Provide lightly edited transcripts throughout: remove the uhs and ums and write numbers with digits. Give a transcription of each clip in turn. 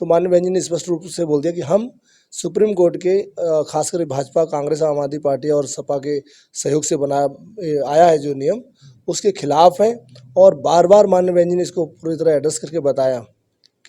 तो माननीय बहन जी ने स्पष्ट रूप से बोल दिया कि हम सुप्रीम कोर्ट के खासकर भाजपा, कांग्रेस, आम आदमी पार्टी और सपा के सहयोग से आया है जो नियम, उसके खिलाफ है। और बार बार माननीय बहन जी ने इसको पूरी तरह एड्रेस करके बताया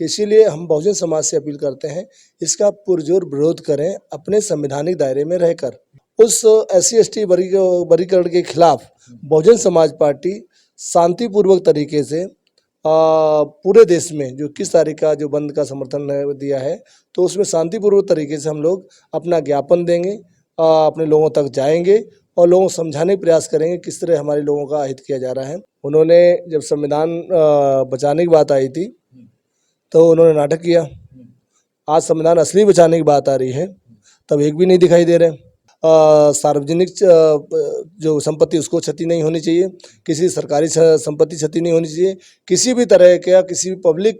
कि इसीलिए हम बहुजन समाज से अपील करते हैं, इसका पुरजोर विरोध करें अपने संवैधानिक दायरे में रहकर। उस SC/ST वर्गीकरण के खिलाफ बहुजन समाज पार्टी शांतिपूर्वक तरीके से पूरे देश में जो 21 तारीख का जो बंद का समर्थन दिया है, तो उसमें शांतिपूर्वक तरीके से हम लोग अपना ज्ञापन देंगे, अपने लोगों तक जाएंगे और लोगों को समझाने का प्रयास करेंगे किस तरह हमारे लोगों का हित किया जा रहा है। उन्होंने जब संविधान बचाने की बात आई थी तो उन्होंने नाटक किया। आज संविधान असली बचाने की बात आ रही है तब एक भी नहीं दिखाई दे रहे। सार्वजनिक जो संपत्ति उसको क्षति नहीं होनी चाहिए, किसी सरकारी संपत्ति क्षति नहीं होनी चाहिए, किसी भी तरह का किसी भी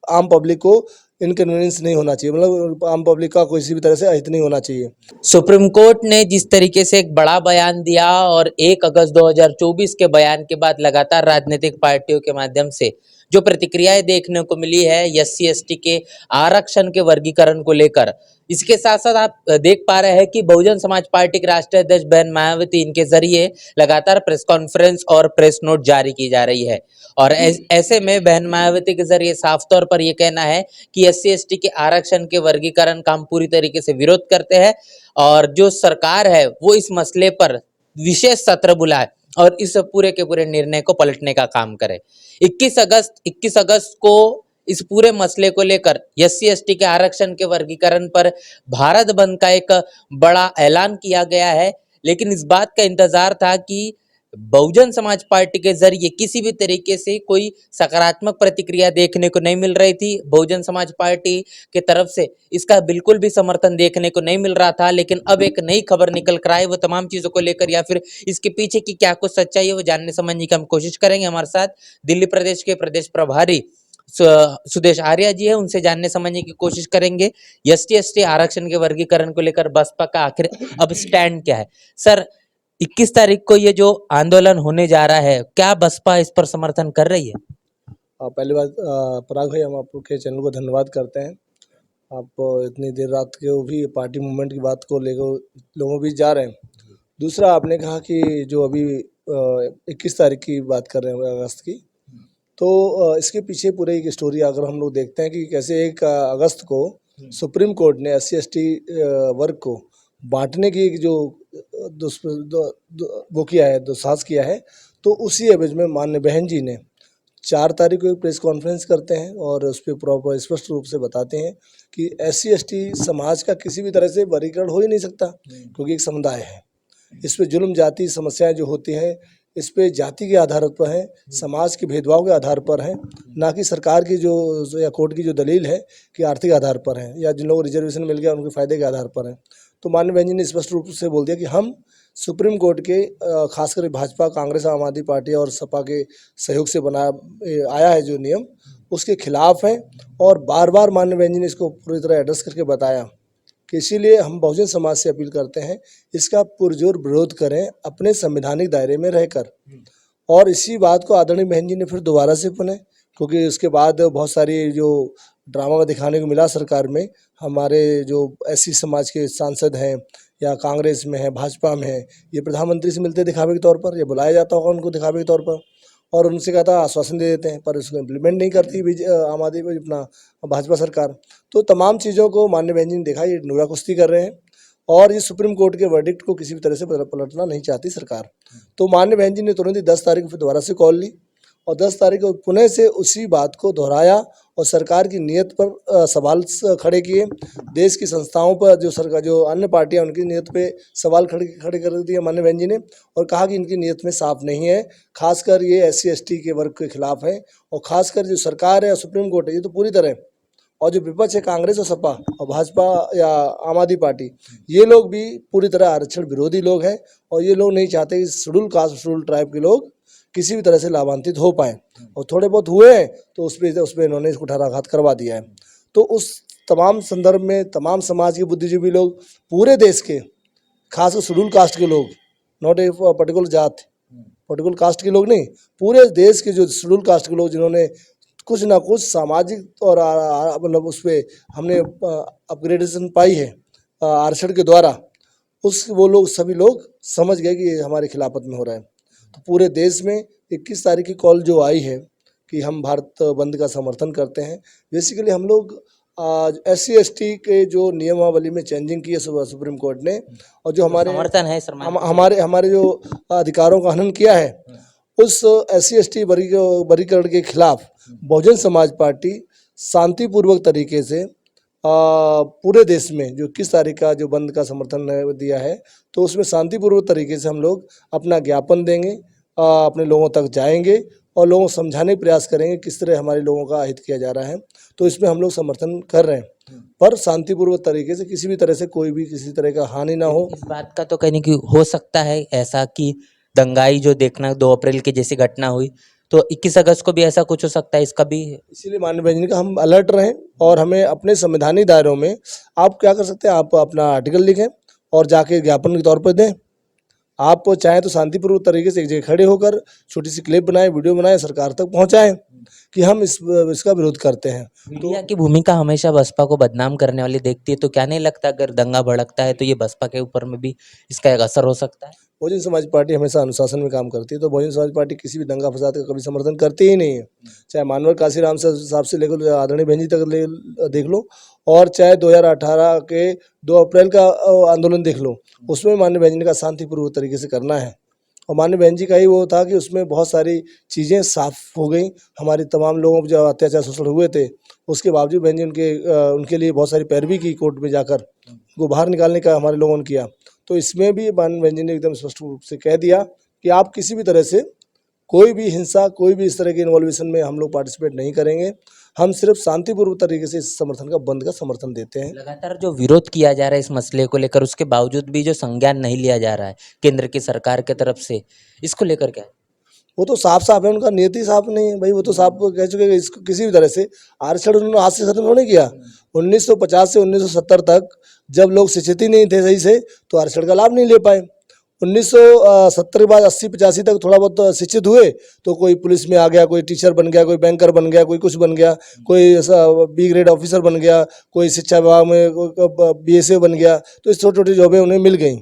आम पब्लिक को इनकन्वीनियंस नहीं होना चाहिए, मतलब आम पब्लिक का किसी भी तरह से अहित नहीं होना चाहिए। सुप्रीम कोर्ट ने जिस तरीके से एक बड़ा बयान दिया और 1 अगस्त 2024 के बयान के बाद लगातार राजनीतिक पार्टियों के माध्यम से जो प्रतिक्रियाएं देखने को मिली है SC/ST के आरक्षण के वर्गीकरण को लेकर, इसके साथ साथ आप देख पा रहे हैं कि बहुजन समाज पार्टी के राष्ट्रीय अध्यक्ष बहन मायावती, इनके जरिए लगातार प्रेस कॉन्फ्रेंस और प्रेस नोट जारी की जा रही है। और ऐसे में बहन मायावती के जरिए साफ तौर पर यह कहना है कि SC/ST के आरक्षण के वर्गीकरण का हम पूरी तरीके से विरोध करते हैं और जो सरकार है वो इस मसले पर विशेष सत्र बुलाए और इस पूरे के पूरे निर्णय को पलटने का काम करे। 21 अगस्त को इस पूरे मसले को लेकर SC/ST के आरक्षण के वर्गीकरण पर भारत बंद का एक बड़ा ऐलान किया गया है, लेकिन इस बात का इंतजार था कि बहुजन समाज पार्टी के जरिए किसी भी तरीके से कोई सकारात्मक प्रतिक्रिया देखने को नहीं मिल रही थी। बहुजन समाज पार्टी के तरफ से इसका बिल्कुल भी समर्थन देखने को नहीं मिल रहा था, लेकिन अब एक नई खबर निकल कर आई, वो तमाम चीजों को लेकर या फिर इसके पीछे की क्या कुछ सच्चाई है वो जानने समझने की हम कोशिश करेंगे। हमारे साथ दिल्ली प्रदेश के प्रदेश प्रभारी सुदेश आर्या जी है, उनसे जानने समझने की कोशिश करेंगे SC/ST आरक्षण के वर्गीकरण को लेकर बसपा का आखिर अब स्टैंड क्या है। सर, 21 तारीख को ये जो आंदोलन होने जा रहा है, क्या बसपा इस पर समर्थन कर रही है? पहली बात, पराग भाई, हम आपके चैनल को धन्यवाद करते हैं। आप इतनी देर रात के वो भी पार्टी मूवमेंट की बात को लेकर लोगों बीच जा रहे हैं। दूसरा, आपने कहा कि जो अभी 21 तारीख की बात कर रहे हैं अगस्त की, तो इसके पीछे पूरे एक स्टोरी अगर हम लोग देखते हैं कि कैसे 1 अगस्त को सुप्रीम कोर्ट ने SC/ST वर्ग को बांटने की जो वो किया है, दुस्साहस किया है, तो उसी एवज में माननीय बहन जी ने 4 तारीख को एक प्रेस कॉन्फ्रेंस करते हैं और उस पर प्रॉपर स्पष्ट रूप से बताते हैं कि SC/ST समाज का किसी भी तरह से वर्गीकरण हो ही नहीं सकता, क्योंकि एक समुदाय है। इस पे जुल्म, जाति समस्याएं जो होती हैं, इस पे जाति के आधार पर है, समाज के भेदभाव के आधार पर है, ना कि सरकार की जो या कोर्ट की जो दलील है कि आर्थिक आधार पर है या जिन लोगों को रिजर्वेशन मिल गया उनके फायदे के आधार पर है। तो माननीय बहन जी ने स्पष्ट रूप से बोल दिया कि हम सुप्रीम कोर्ट के खासकर भाजपा, कांग्रेस, आम आदमी पार्टी और सपा के सहयोग से आया है जो नियम, उसके खिलाफ है। और बार बार माननीय बहन जी ने इसको पूरी तरह एड्रेस करके बताया कि इसीलिए हम बहुजन समाज से अपील करते हैं, इसका पुरजोर विरोध करें अपने संवैधानिक दायरे में रहकर। और इसी बात को आदरणीय बहन जी ने फिर दोबारा से पुनः, क्योंकि उसके बाद बहुत सारी जो ड्रामा में दिखाने को मिला सरकार में, हमारे जो SC समाज के सांसद हैं या कांग्रेस में है, भाजपा में है, ये प्रधानमंत्री से मिलते दिखावे के तौर पर, ये बुलाया जाता होगा उनको दिखावे के तौर पर, और उनसे कहता आश्वासन दे देते हैं, पर उसको इम्प्लीमेंट नहीं करती आम आदमी अपना भाजपा सरकार। तो तमाम चीज़ों को माननीय बहन जी ने देखा, ये नूरा कुश्ती कर रहे हैं और ये सुप्रीम कोर्ट के वर्डिक्ट को किसी भी तरह से पलटना नहीं चाहती सरकार। तो माननीय बहन जी ने तुरंत ही 10 तारीख को फिर दोबारा से कॉल ली और 10 तारीख को पुनः से उसी बात को दोहराया और सरकार की नीयत पर सवाल खड़े किए। देश की संस्थाओं पर जो अन्य पार्टियां, उनकी नीयत पे सवाल खड़े कर दिए माननीय बहन जी ने, और कहा कि इनकी नीयत में साफ नहीं है, खासकर ये SC/ST के वर्ग के खिलाफ है। और खासकर जो सरकार है और सुप्रीम कोर्ट है, ये तो पूरी तरह, और जो विपक्ष है कांग्रेस और सपा और भाजपा या आम आदमी पार्टी, ये लोग भी पूरी तरह आरक्षण विरोधी लोग हैं और ये लोग नहीं चाहते कि शेड्यूल कास्ट, शेड्यूल ट्राइब के लोग किसी भी तरह से लाभान्वित हो पाए, और थोड़े बहुत हुए हैं तो उस पर इन्होंने इसको कुठाराघात करवा दिया है। तो उस तमाम संदर्भ में तमाम समाज के बुद्धिजीवी लोग, पूरे देश के, खासकर शेड्यूल कास्ट के लोग, नॉट ए पर्टिकुलर जात, पर्टिकुलर कास्ट के लोग नहीं, पूरे देश के जो शेड्यूल कास्ट के लोग जिन्होंने कुछ ना कुछ सामाजिक और मतलब उस पे हमने अपग्रेडेशन पाई है आरक्षण के द्वारा, वो लोग सभी लोग समझ गए कि ये हमारे खिलाफत में हो रहा है। तो पूरे देश में 21 तारीख की कॉल जो आई है कि हम भारत बंद का समर्थन करते हैं, बेसिकली हम लोग आज SC/ST के जो नियमावली में चेंजिंग की है सुप्रीम कोर्ट ने, और जो हमारे समर्थन है सर हमारे जो अधिकारों का हनन किया है, उस SC/ST वर्गीकरण के खिलाफ बहुजन समाज पार्टी शांतिपूर्वक तरीके से पूरे देश में जो 21 तारीख का जो बंद का समर्थन दिया है, तो उसमें शांतिपूर्वक तरीके से हम लोग अपना ज्ञापन देंगे, अपने लोगों तक जाएंगे और लोगों को समझाने का प्रयास करेंगे किस तरह हमारे लोगों का हित किया जा रहा है। तो इसमें हम लोग समर्थन कर रहे हैं, पर शांतिपूर्वक तरीके से, किसी भी तरह से कोई भी किसी तरह का हानि ना हो। इस बात का तो कहने की हो सकता है ऐसा कि दंगाई जो देखना 2 अप्रैल की जैसी घटना हुई, तो 21 अगस्त को भी ऐसा कुछ हो सकता है, इसका भी इसीलिए माननीय बहन जी का हम अलर्ट रहें और हमें अपने संवैधानिक दायरों में आप क्या कर सकते हैं, आप अपना आर्टिकल लिखें और जाके ज्ञापन के तौर पर दें। आप चाहें तो शांतिपूर्वक तरीके से एक जगह खड़े होकर छोटी सी क्लिप बनाएं, वीडियो बनाएं, सरकार तक पहुंचाएं कि हम इसका विरोध करते हैं। मीडिया की भूमिका हमेशा बसपा को बदनाम करने वाली देखती है, तो क्या नहीं लगता अगर दंगा भड़कता है तो ये बसपा के ऊपर में भी इसका एक असर हो सकता है? बहुजन समाज पार्टी हमेशा अनुशासन में काम करती है, तो बहुजन समाज पार्टी किसी भी दंगा फसाद का कभी समर्थन करती ही नहीं है। चाहे मानवर काशीराम साहब से लेकर आदरणीय बहन जी तक देख लो, और चाहे 2018 के 2 अप्रैल का आंदोलन देख लो, उसमें माननीय बहन जी का शांतिपूर्वक तरीके से करना है। और माननीय बहन जी का ही वो था कि उसमें बहुत सारी चीज़ें साफ हो गई। हमारी तमाम लोगों पर जो अत्याचार शोषण हुए थे, उसके बावजूद बहन जी उनके लिए बहुत सारी पैरवी की कोर्ट में जाकर, उनको बाहर निकालने का हमारे लोगों ने किया। तो इसमें भी माननीय बहन जी ने एकदम स्पष्ट रूप से कह दिया कि आप किसी भी तरह से कोई भी हिंसा, कोई भी इस तरह के इन्वॉल्वेशन में हम लोग पार्टिसिपेट नहीं करेंगे। हम सिर्फ शांतिपूर्वक तरीके से इस समर्थन का बंद का समर्थन देते हैं। लगातार जो विरोध किया जा रहा है इस मसले को लेकर, उसके बावजूद भी जो संज्ञान नहीं लिया जा रहा है केंद्र की सरकार की तरफ से, इसको लेकर क्या? वो तो साफ साफ है, उनका नीति साफ नहीं है भाई। वो तो साफ कह चुके हैं इसको किसी भी तरह से आरक्षण उन्होंने आज से खत्म नहीं किया। 1950 से 1970 तक जब लोग शिक्षित ही नहीं थे सही से, तो आरक्षण का लाभ नहीं ले पाए। 1970 के बाद 80-85 तक थोड़ा बहुत शिक्षित हुए, तो कोई पुलिस में आ गया, कोई टीचर बन गया, कोई बैंकर बन गया, कोई कुछ बन गया, कोई B ग्रेड ऑफिसर बन गया, कोई शिक्षा विभाग में BSA बन गया। तो इस छोटी छोटी जॉबें उन्हें मिल गई।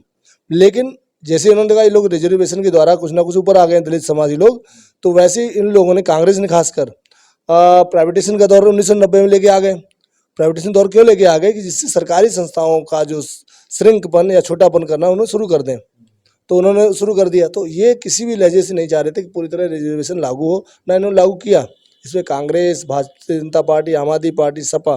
लेकिन जैसे उन्होंने देखा ये लोग रिजर्वेशन के द्वारा कुछ ना कुछ ऊपर आ गए दलित समाजी लोग, तो वैसे ही इन लोगों ने, कांग्रेस ने खासकर प्राइवेटेशन का दौर 1990 में लेके आ गए। प्राइवेटेशन दौर क्यों लेके आ गए कि जिससे सरकारी संस्थाओं का जो श्रिंकपन या छोटापन करना उन्होंने शुरू कर दें, तो उन्होंने शुरू कर दिया। तो ये किसी भी लहजे से नहीं चाह रहे थे कि पूरी तरह रिजर्वेशन लागू हो, ना इन्होंने लागू किया। इसमें कांग्रेस, भारतीय जनता पार्टी, आम आदमी पार्टी, सपा,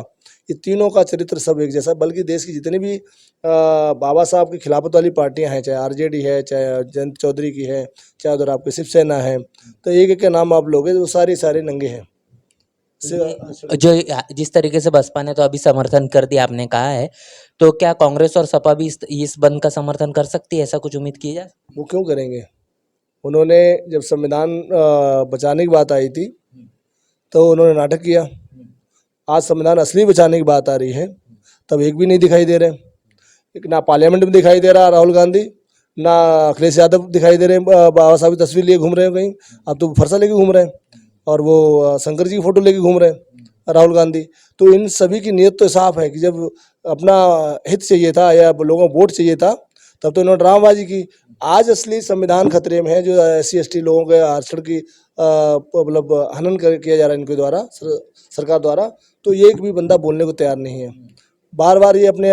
ये तीनों का चरित्र सब एक जैसा। बल्कि देश की जितनी भी बाबा साहब की खिलाफत वाली पार्टियां हैं, चाहे RJD है, चाहे जयंत चौधरी की है, चाहे उधर आपकी शिवसेना है, तो एक एक के नाम आप लोगे, वो सारे नंगे हैं। जो जिस तरीके से बसपा ने तो अभी समर्थन कर दिया आपने कहा है, तो क्या कांग्रेस और सपा भी इस बंद का समर्थन कर सकती है? ऐसा कुछ उम्मीद की जाए? वो क्यों करेंगे? उन्होंने जब संविधान बचाने की बात आई थी, तो उन्होंने नाटक किया। आज संविधान असली बचाने की बात आ रही है, तब एक भी नहीं दिखाई दे रहे। एक ना पार्लियामेंट में दिखाई दे रहा राहुल गांधी, ना अखिलेश यादव दिखाई दे रहे हैं बाबा साहब की तस्वीर लिए घूम रहे हैं कहीं। अब तो फरसा लेके घूम रहे हैं, और वो शंकर जी की फोटो लेके घूम रहे हैं राहुल गांधी। तो इन सभी की नीयत तो साफ है कि जब अपना हित चाहिए था या लोगों को वोट चाहिए था, तब तो इन्होंने ड्रामाबाजी की। आज असली संविधान खतरे में है, जो SC/ST लोगों के आरक्षण की मतलब हनन किया जा रहा है इनके द्वारा, सरकार द्वारा। तो ये एक भी बंदा बोलने को तैयार नहीं है। बार बार ये अपने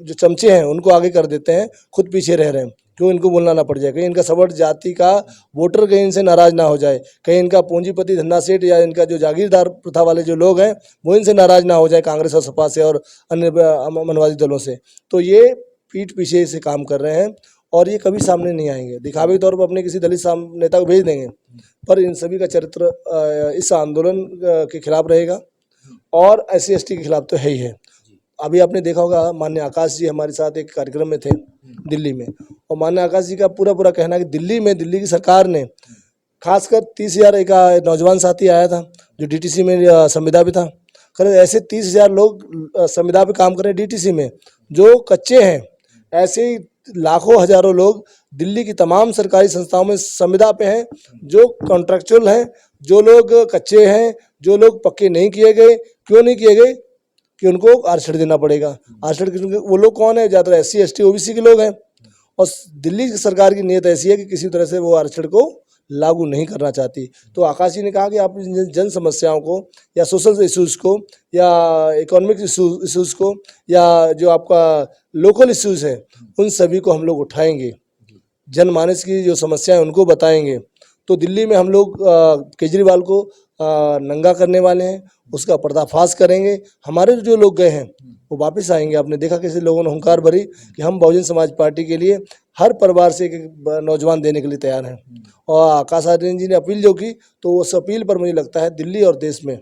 जो चमचे हैं उनको आगे कर देते हैं, खुद पीछे रह रहे हैं। क्यों इनको बोलना ना पड़ जाए, कहीं इनका सवर्ण जाति का वोटर कहीं इनसे नाराज ना हो जाए, कहीं इनका पूंजीपति धंधा सेठ या इनका जो जागीरदार प्रथा वाले जो लोग हैं वो इनसे नाराज ना हो जाए, कांग्रेस और सपा से और अन्य मनवादी दलों से। तो ये पीठ पीछे से काम कर रहे हैं, और ये कभी सामने नहीं आएंगे। दिखावे के तौर पर अपने किसी दलित नेता को भेज देंगे, पर इन सभी का चरित्र इस आंदोलन के खिलाफ रहेगा, और SC/ST के खिलाफ तो है ही है। अभी आपने देखा होगा, माननीय आकाश जी हमारे साथ एक कार्यक्रम में थे दिल्ली में, और माननीय आकाश जी का पूरा पूरा कहना है कि दिल्ली की सरकार ने खासकर 30,000 का नौजवान साथी आया था जो DTC में संविदा भी था। कर ऐसे 30,000 लोग संविदा पे काम कर रहे हैं DTC में, जो कच्चे हैं। ऐसे ही लाखों हजारों लोग दिल्ली की तमाम सरकारी संस्थाओं में संविदा पे हैं, जो कॉन्ट्रैक्चुअल हैं, जो लोग कच्चे हैं, जो लोग पक्के नहीं किए गए। क्यों नहीं किए गए? कि उनको आरक्षण देना पड़ेगा। आरक्षण क्योंकि वो लोग कौन है? ज़्यादातर SC ST OBC के लोग हैं। और दिल्ली की सरकार की नीयत ऐसी है कि किसी तरह से वो आरक्षण को लागू नहीं करना चाहती। तो आकाश जी ने कहा कि आप जन समस्याओं को या सोशल इश्यूज़ को या इकोनॉमिक इश्यूज़ को या जो आपका लोकल इश्यूज़ है उन सभी को हम लोग उठाएंगे, जनमानस की जो समस्याएं उनको बताएंगे। तो दिल्ली में हम लोग केजरीवाल को नंगा करने वाले हैं, उसका पर्दाफाश करेंगे। हमारे जो लोग गए हैं वो वापस आएंगे। आपने देखा कैसे लोगों ने हुंकार भरी कि हम बहुजन समाज पार्टी के लिए हर परिवार से एक नौजवान देने के लिए तैयार हैं। और आकाश आर्यन जी ने अपील जो की, तो उस अपील पर मुझे लगता है दिल्ली और देश में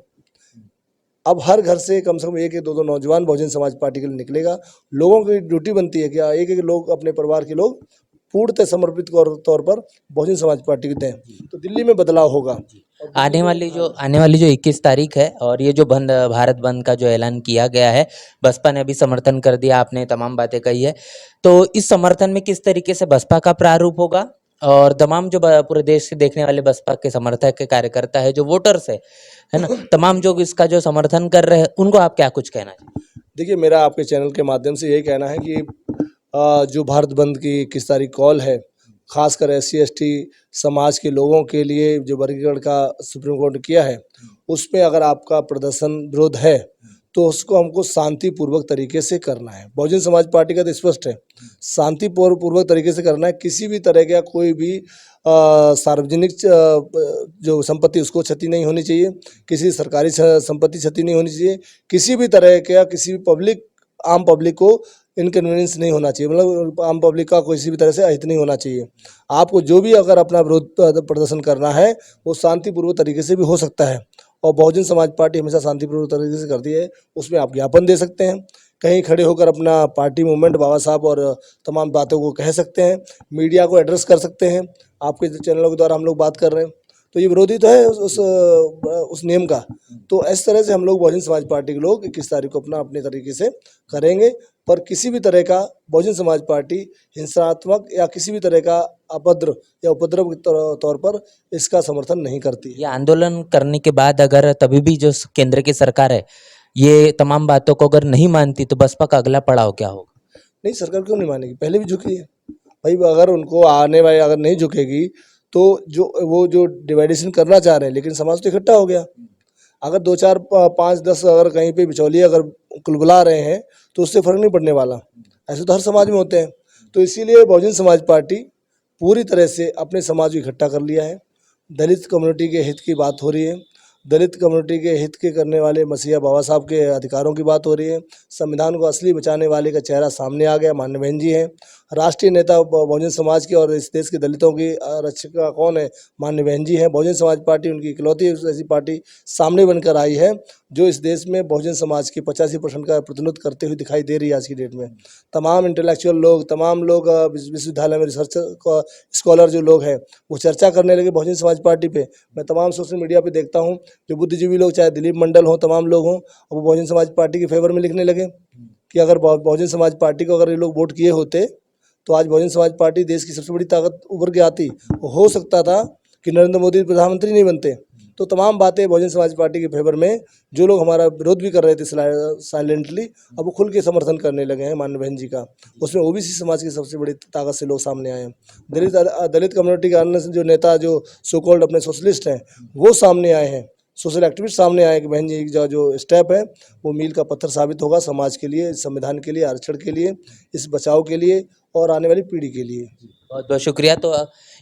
अब हर घर से कम एक दो नौजवान बहुजन समाज पार्टी के लिए निकलेगा। लोगों की ड्यूटी बनती है कि एक लोग अपने परिवार के लोग पूर्णतः समर्पित तौर पर बहुजन समाज पार्टी के दें, तो दिल्ली में बदलाव होगा। आने वाली जो 21 तारीख है और ये जो भारत बंद का जो ऐलान किया गया है, बसपा ने अभी समर्थन कर दिया, आपने तमाम बातें कही है, तो इस समर्थन में किस तरीके से बसपा का प्रारूप होगा और तमाम जो पूरे देश से देखने वाले बसपा के समर्थक के कार्यकर्ता है, जो वोटर्स है ना, तमाम जो इसका जो समर्थन कर रहे हैं, उनको आप क्या कुछ कहना चाहिए? देखिए, मेरा आपके चैनल के माध्यम से यही कहना है कि जो भारत बंद की 21 तारीख कॉल है, खासकर SC ST समाज के लोगों के लिए जो वर्गीकरण का सुप्रीम कोर्ट ने किया है, उसमें अगर आपका प्रदर्शन विरोध है तो उसको हमको शांतिपूर्वक तरीके से करना है। बहुजन समाज पार्टी का तो स्पष्ट है, शांतिपूर्वक तरीके से करना है। किसी भी तरह का कोई भी सार्वजनिक जो संपत्ति उसको क्षति नहीं होनी चाहिए, किसी सरकारी संपत्ति क्षति नहीं होनी चाहिए, किसी भी तरह का किसी भी आम पब्लिक को इनकन्वीनियंस नहीं होना चाहिए, मतलब आम पब्लिक का किसी भी तरह से अहित नहीं होना चाहिए। आपको जो भी अगर अपना विरोध प्रदर्शन करना है वो शांतिपूर्वक तरीके से भी हो सकता है, और बहुजन समाज पार्टी हमेशा शांतिपूर्वक तरीके से करती है। उसमें आप ज्ञापन दे सकते हैं, कहीं खड़े होकर अपना पार्टी मूवमेंट बाबा साहब और तमाम बातों को कह सकते हैं, मीडिया को एड्रेस कर सकते हैं। आपके चैनलों के द्वारा हम लोग बात कर रहे हैं, तो ये विरोधी तो है उस नियम का। तो इस तरह से हम लोग बहुजन समाज पार्टी के लोग 21 तारीख को अपने तरीके से करेंगे, पर किसी भी तरह का बहुजन समाज पार्टी हिंसात्मक या किसी भी तरह का अभद्र या उपद्रव के तौर पर इसका समर्थन नहीं करती। ये आंदोलन करने के बाद अगर तभी भी जो केंद्र की सरकार है ये तमाम बातों को अगर नहीं मानती तो बसपा का अगला पड़ाव क्या होगा? नहीं, सरकार क्यों नहीं मानेगी? पहले भी झुकी है भाई। अगर उनको आने वाले अगर नहीं झुकेगी तो वो जो डिवाइडेशन करना चाह रहे हैं, लेकिन समाज तो इकट्ठा हो गया। अगर 2 4 5 10 अगर कहीं पे बिचौलिए अगर कुलबुला रहे हैं तो उससे फर्क नहीं पड़ने वाला। ऐसे तो हर समाज में होते हैं। तो इसीलिए बहुजन समाज पार्टी पूरी तरह से अपने समाज को इकट्ठा कर लिया है। दलित कम्युनिटी के हित की बात हो रही है, दलित कम्युनिटी के हित के करने वाले मसीहा बाबा साहब के अधिकारों की बात हो रही है। संविधान को असली बचाने वाले का चेहरा सामने आ गया, माननीय बहन जी हैं। राष्ट्रीय नेता बहुजन समाज की और इस देश के दलितों की रक्षिका कौन है? माननीय बहन जी हैं। बहुजन समाज पार्टी उनकी इकलौती ऐसी पार्टी सामने बनकर आई है जो इस देश में बहुजन समाज की 85% का प्रतिनिधित्व करते हुए दिखाई दे रही है आज की डेट में। तमाम इंटेलेक्चुअल लोग, तमाम लोग विश्वविद्यालय में रिसर्च स्कॉलर जो लोग हैं वो चर्चा करने लगे बहुजन समाज पार्टी पे। मैं तमाम सोशल मीडिया पे देखता हूँ जो बुद्धिजीवी लोग, चाहे दिलीप मंडल हो, तमाम लोग हों, वो बहुजन समाज पार्टी के फेवर में लिखने लगे कि अगर बहुजन समाज पार्टी को अगर ये लोग वोट किए होते तो आज बहुजन समाज पार्टी देश की सबसे बड़ी ताकत उभर के आती। हो सकता था कि नरेंद्र मोदी प्रधानमंत्री नहीं बनते। तो तमाम बातें बहुजन समाज पार्टी के फेवर में जो लोग हमारा विरोध भी कर रहे थे साइलेंटली, अब वो खुल के समर्थन करने लगे हैं माननीय बहन जी का। उसमें OBC समाज की सबसे बड़ी ताकत से लोग सामने आए हैं। दलित कम्युनिटी के अन्य जो नेता जो सो कॉल्ड अपने सोशलिस्ट हैं वो सामने आए हैं, सोशल एक्टिविस्ट सामने आए कि बहन जी जो स्टेप है वो मील का पत्थर साबित होगा समाज के लिए, संविधान के लिए, आरक्षण के लिए, इस बचाव के लिए और आने वाली पीढ़ी के लिए। बहुत बहुत शुक्रिया। तो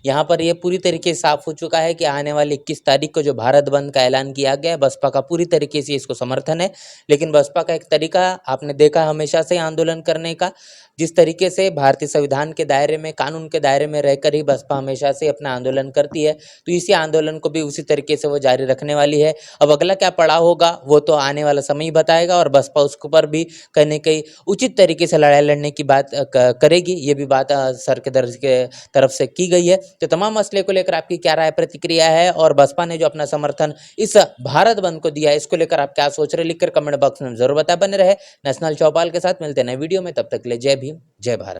यहाँ पर ये पूरी तरीके से साफ हो चुका है कि आने वाली 21 तारीख को जो भारत बंद का ऐलान किया गया है, बसपा का पूरी तरीके से इसको समर्थन है। लेकिन बसपा का एक तरीका आपने देखा हमेशा से आंदोलन करने का, जिस तरीके से भारतीय संविधान के दायरे में, कानून के दायरे में रहकर ही बसपा हमेशा से अपना आंदोलन करती है, तो इसी आंदोलन को भी उसी तरीके से वो जारी रखने वाली है। अब अगला क्या पड़ाव होगा वो तो आने वाला समय ही बताएगा, और बसपा उसके ऊपर भी कहीं न कहीं उचित तरीके से लड़ाई लड़ने की बात करेगी। ये भी बात सर के दर्ज के तरफ से की गई है। तो तमाम मसले को लेकर आपकी क्या राय प्रतिक्रिया है, और बसपा ने जो अपना समर्थन इस भारत बंद को दिया है इसको लेकर आप क्या सोच रहे हैं, लिखकर कमेंट बॉक्स में जरूर बताएं। बने रहे नेशनल चौपाल के साथ, मिलते हैं नए वीडियो में, तब तक के लिए जय भीम, जय भारत।